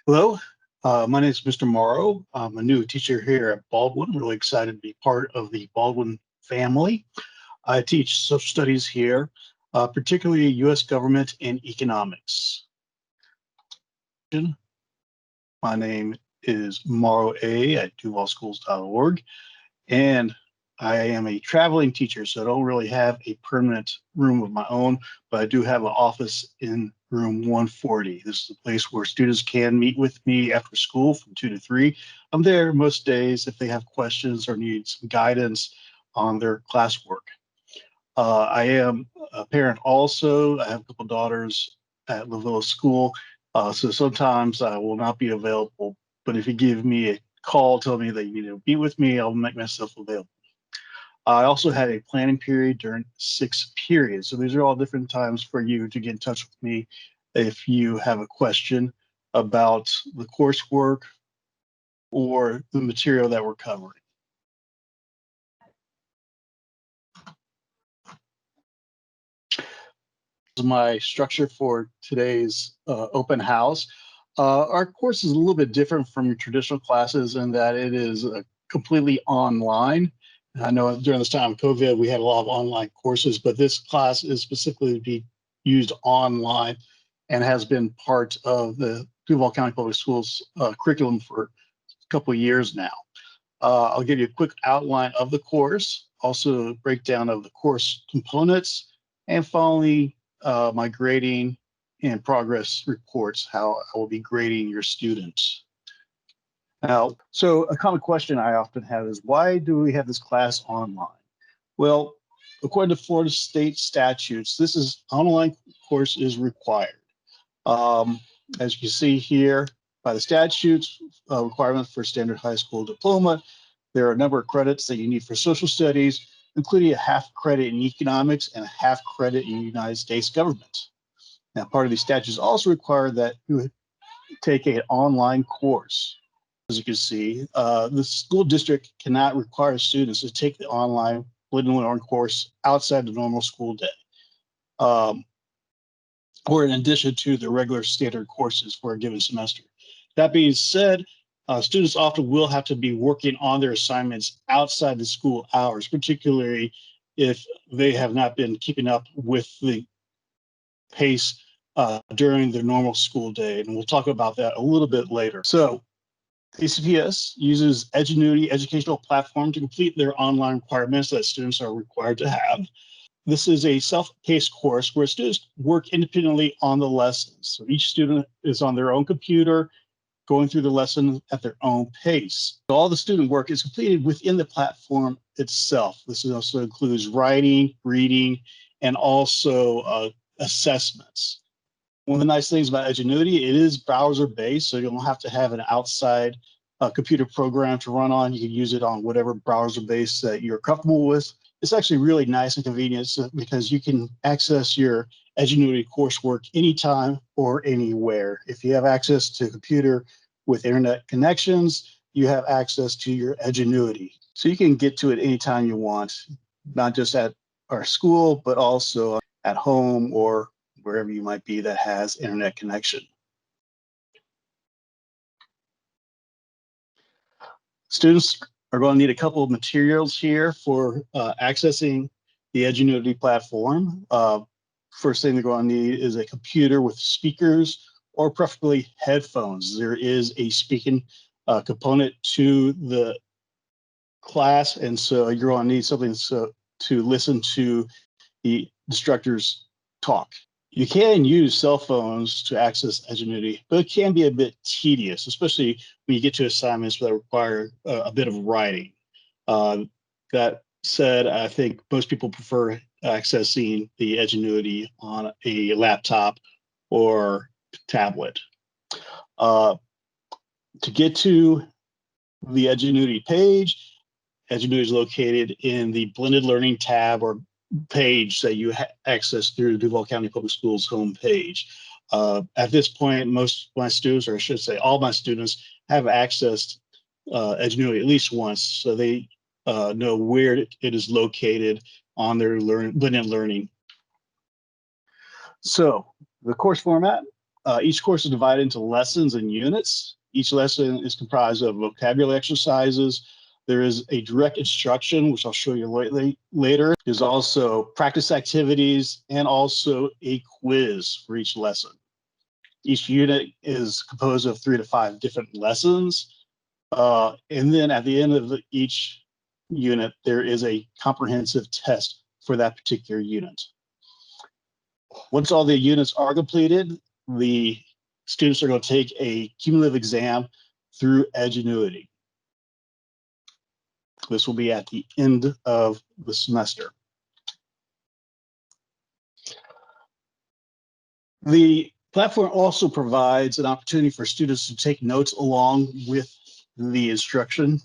Hello, my name is Mr. Morrow. I'm a new teacher here at Baldwin. Really excited to be part of the Baldwin family. I teach social studies here, particularly U.S. government and economics. My name is Morrow A at duvalschools.org, and I am a traveling teacher, so I don't really have a permanent room of my own, but I do have an office in room 140. This is a place where students can meet with me after school from 2 to 3. I'm there most days if they have questions or need some guidance on their classwork. I am a parent also. I have a couple daughters at Lavilla School, so sometimes I will not be available. But if you give me a call, tell me that you need to meet with me, I'll make myself available. I also had a planning period during 6 periods. So these are all different times for you to get in touch with me if you have a question about the coursework or the material that we're covering. My structure for today's open house. Our course is a little bit different from your traditional classes in that it is completely online. I know during this time of COVID, we had a lot of online courses, but this class is specifically to be used online and has been part of the Duval County Public Schools curriculum for a couple of years now. I'll give you a quick outline of the course, also a breakdown of the course components, and finally, my grading and progress reports, how I will be grading your students. Now, so a common question I often have is, why do we have this class online? Well, according to Florida state statutes, this online course is required. As you see here, by the statutes requirement for standard high school diploma, there are a number of credits that you need for social studies, including a half credit in economics and a half credit in United States government. Now, part of these statutes also require that you take an online course. As you can see, the school district cannot require students to take the online blended learning course outside the normal school day, or in addition to the regular standard courses for a given semester. That being said, students often will have to be working on their assignments outside the school hours, particularly if they have not been keeping up with the pace during their normal school day. And we'll talk about that a little bit later. So ACPS uses Edgenuity educational platform to complete their online requirements that students are required to have. This is a self-paced course where students work independently on the lessons. So each student is on their own computer, going through the lesson at their own pace. All the student work is completed within the platform itself. This also includes writing, reading, and also assessments. One of the nice things about Edgenuity, it is browser-based, so you don't have to have an outside computer program to run on. You can use it on whatever browser base that you're comfortable with. It's actually really nice and convenient because you can access your Edgenuity coursework anytime or anywhere. If you have access to a computer with internet connections, you have access to your Edgenuity. So you can get to it anytime you want, not just at our school, but also at home or wherever you might be that has internet connection. Students are going to need a couple of materials here for accessing the Edgenuity platform. First thing they're going to need is a computer with speakers or preferably headphones. There is a speaking component to the class, and so you're going to need something to listen to the instructors talk. You can use cell phones to access Edgenuity, but it can be a bit tedious, especially when you get to assignments that require a bit of writing. That said, I think most people prefer accessing the Edgenuity on a laptop or tablet. To get to the Edgenuity page, Edgenuity is located in the Blended Learning tab or page that you access through the Duval County Public Schools homepage. At this point, most of my students, or I should say all my students, have accessed Edgenuity at least once, so they know where it is located on their blended learning. So the course format, Each course is divided into lessons and units. Each lesson is comprised of vocabulary exercises. There is a direct instruction, which I'll show you later. There's also practice activities and also a quiz for each lesson. Each unit is composed of 3 to 5 different lessons. And then at the end of each unit, there is a comprehensive test for that particular unit. Once all the units are completed, the students are going to take a cumulative exam through Edgenuity. This will be at the end of the semester. The platform also provides an opportunity for students to take notes along with the instruction.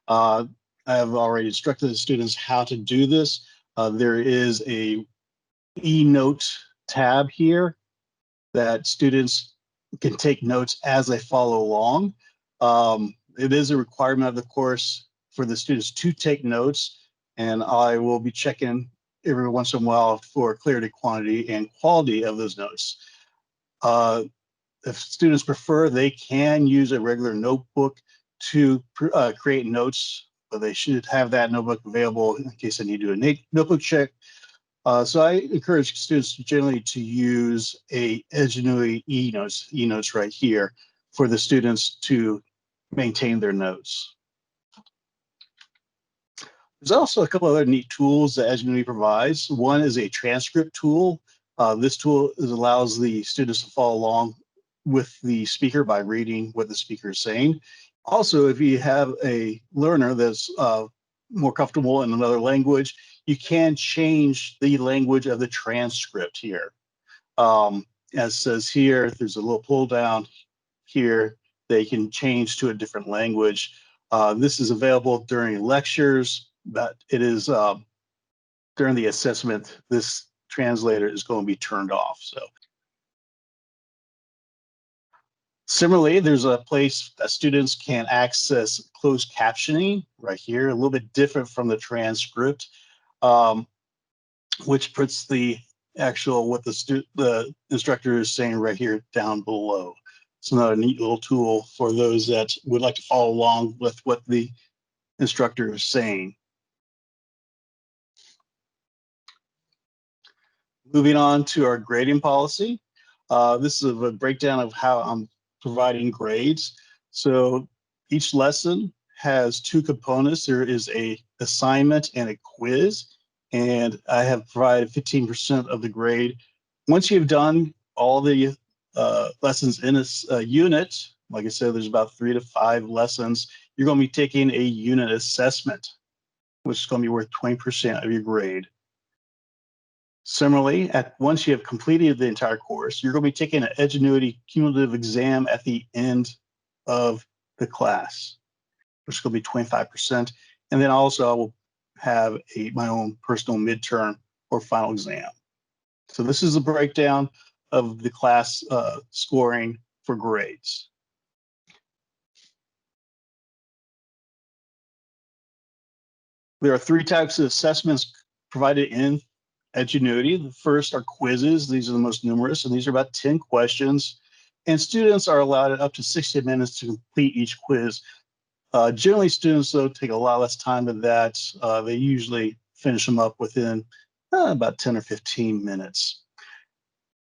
I have already instructed the students how to do this. There is a e-note tab here that students can take notes as they follow along. It is a requirement of the course for the students to take notes, and I will be checking every once in a while for clarity, quantity, and quality of those notes. If students prefer, they can use a regular notebook to create notes, but they should have that notebook available in case they need to do a notebook check. So I encourage students generally to use a Edgenuity e-notes right here for the students to maintain their notes. There's also a couple other neat tools that Edgenuity provides. One is a transcript tool. This tool allows the students to follow along with the speaker by reading what the speaker is saying. Also, if you have a learner that's more comfortable in another language, you can change the language of the transcript here. As it says here, there's a little pull down here. They can change to a different language. This is available during lectures, but it is during the assessment, this translator is going to be turned off. So similarly, there's a place that students can access closed captioning right here, a little bit different from the transcript, which puts the actual what the instructor is saying right here down below. It's another neat little tool for those that would like to follow along with what the instructor is saying. Moving on to our grading policy. This is a breakdown of how I'm providing grades. So each lesson has 2 components. There is a assignment and a quiz, and I have provided 15% of the grade. Once you've done all the lessons in a unit, like I said, there's about 3 to 5 lessons, you're going to be taking a unit assessment, which is going to be worth 20% of your grade. Similarly, once you have completed the entire course, you're going to be taking an Edgenuity cumulative exam at the end of the class, which is going to be 25%. And then also I will have my own personal midterm or final exam. So this is a breakdown of the class scoring for grades. There are 3 types of assessments provided in Edgenuity. The first are quizzes. These are the most numerous, and these are about 10 questions. And students are allowed up to 60 minutes to complete each quiz. Generally, students, though, take a lot less time than that. They usually finish them up within about 10 or 15 minutes.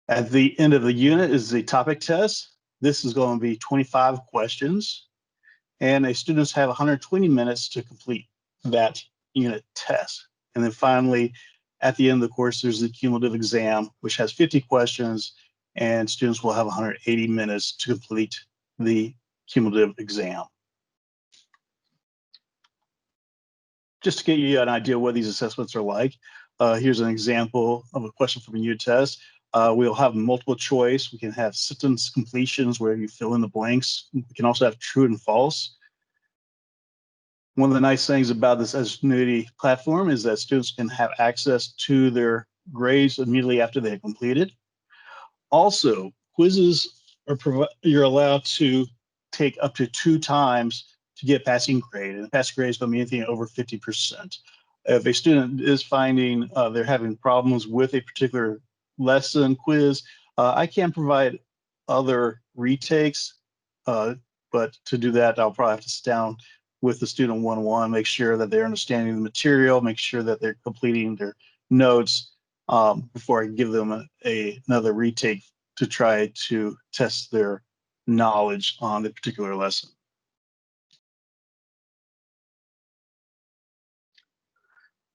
At the end of the unit is the topic test. This is going to be 25 questions, and students have 120 minutes to complete that unit test. And then finally, at the end of the course, there's the cumulative exam, which has 50 questions, and students will have 180 minutes to complete the cumulative exam. Just to get you an idea what these assessments are like, here's an example of a question from a unit test. We'll have multiple choice. We can have sentence completions where you fill in the blanks. We can also have true and false. One of the nice things about this Edgenuity platform is that students can have access to their grades immediately after they have completed. Also, quizzes you're allowed to take up to 2 times to get passing grade, and passing grade is going to be anything over 50%. If a student is finding they're having problems with a particular lesson quiz, I can provide other retakes, but to do that, I'll probably have to sit down with the student one-on-one, make sure that they're understanding the material, make sure that they're completing their notes before I give them another retake to try to test their knowledge on the particular lesson.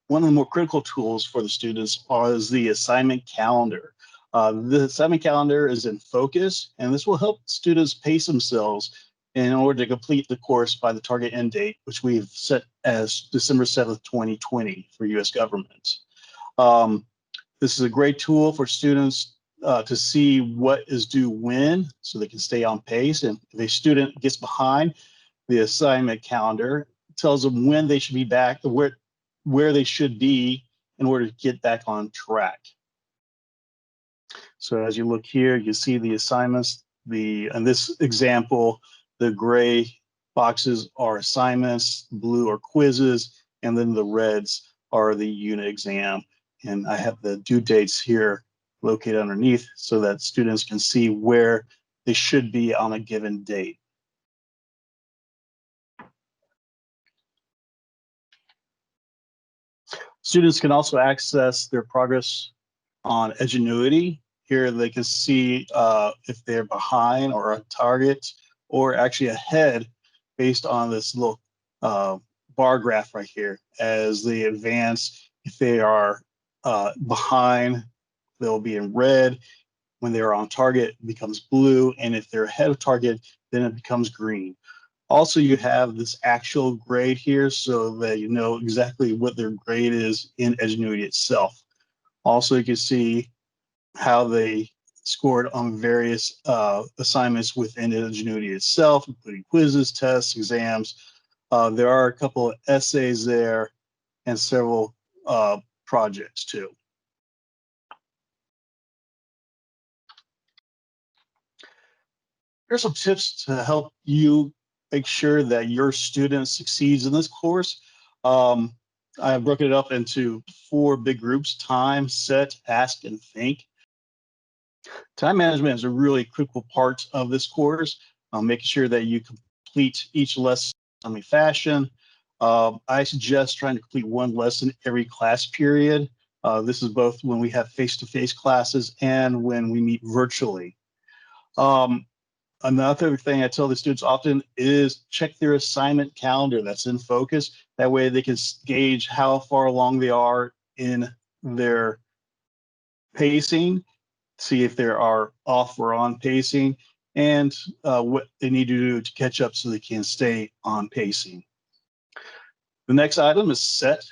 One of the more critical tools for the students is the assignment calendar. The assignment calendar is in focus, and this will help students pace themselves in order to complete the course by the target end date, which we've set as December 7th, 2020 for U.S. government. This is a great tool for students to see what is due when, so they can stay on pace. And if a student gets behind, the assignment calendar tells them when they should be back, where they should be in order to get back on track. So as you look here, you see the assignments. In this example, the gray boxes are assignments, blue are quizzes, and then the reds are the unit exam. And I have the due dates here located underneath so that students can see where they should be on a given date. Students can also access their progress on Edgenuity. Here they can see if they're behind or on target or actually ahead based on this little bar graph right here. As they advance, if they are behind, they'll be in red. When they're on target, it becomes blue. And if they're ahead of target, then it becomes green. Also, you have this actual grade here so that you know exactly what their grade is in Edgenuity itself. Also, you can see how they scored on various assignments within Edgenuity itself, including quizzes, tests, exams. There are a couple of essays there and several projects too. Here's some tips to help you make sure that your student succeeds in this course. I have broken it up into 4 big groups: time, set, ask, and think. Time management is a really critical part of this course, making sure that you complete each lesson in a timely fashion. I suggest trying to complete 1 lesson every class period. This is both when we have face-to-face classes and when we meet virtually. Another thing I tell the students often is check their assignment calendar that's in focus. That way they can gauge how far along they are in their pacing, see if they are off or on pacing, and what they need to do to catch up so they can stay on pacing. The next item is set.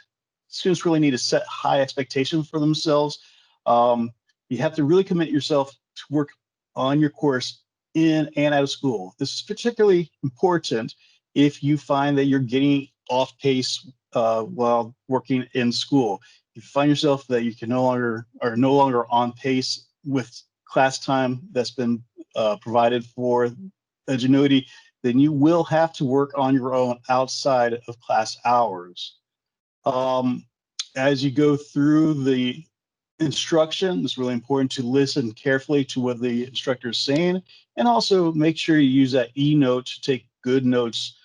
Students really need to set high expectations for themselves. You have to really commit yourself to work on your course in and out of school. This is particularly important if you find that you're getting off pace while working in school. If you find yourself that you can no longer on pace with class time that's been provided for Edgenuity, then you will have to work on your own outside of class hours. As you go through the instruction, it's really important to listen carefully to what the instructor is saying, and also make sure you use that e-note to take good notes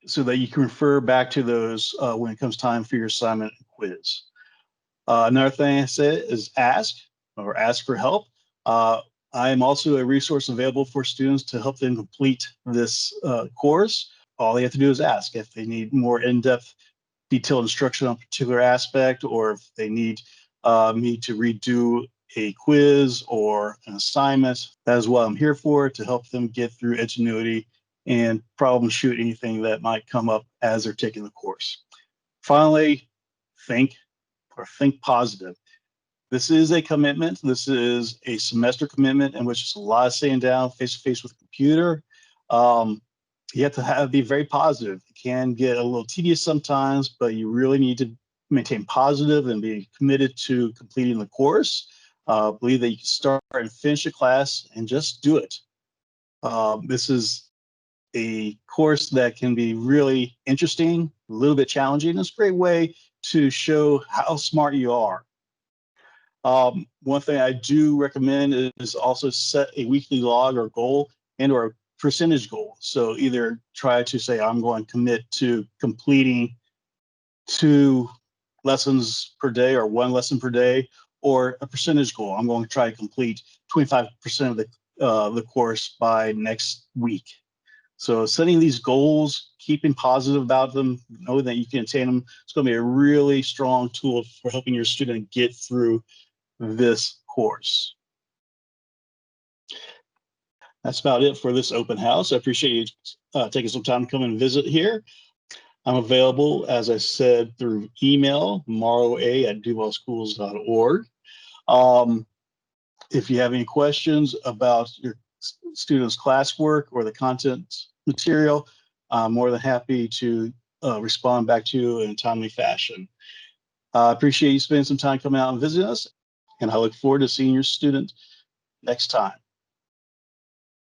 so that you can refer back to those when it comes time for your assignment and quiz. Another thing I say is ask for help. I am also a resource available for students to help them complete this course. All they have to do is ask if they need more in-depth detailed instruction on a particular aspect, or if they need me to redo a quiz or an assignment. That is what I'm here for, to help them get through Edgenuity and problem shoot anything that might come up as they're taking the course. Finally, think positive. This is a commitment. This is a semester commitment in which it's a lot of sitting down face-to-face with a computer. You have to be very positive. It can get a little tedious sometimes, but you really need to maintain positive and be committed to completing the course. Believe that you can start and finish a class and just do it. This is a course that can be really interesting, a little bit challenging. It's a great way to show how smart you are. One thing I do recommend is also set a weekly log or goal and or a percentage goal. So either try to say, I'm going to commit to completing 2 lessons per day or 1 lesson per day, or a percentage goal. I'm going to try to complete 25% of the course by next week. So setting these goals, keeping positive about them, knowing that you can attain them, it's going to be a really strong tool for helping your student get through this course. That's about it for this open house. I appreciate you taking some time to come and visit here. I'm available, as I said, through email, morrowa@duvalschools.org. If you have any questions about your students' classwork or the content material, I'm more than happy to respond back to you in a timely fashion. I appreciate you spending some time coming out and visiting us, and I look forward to seeing your student next time.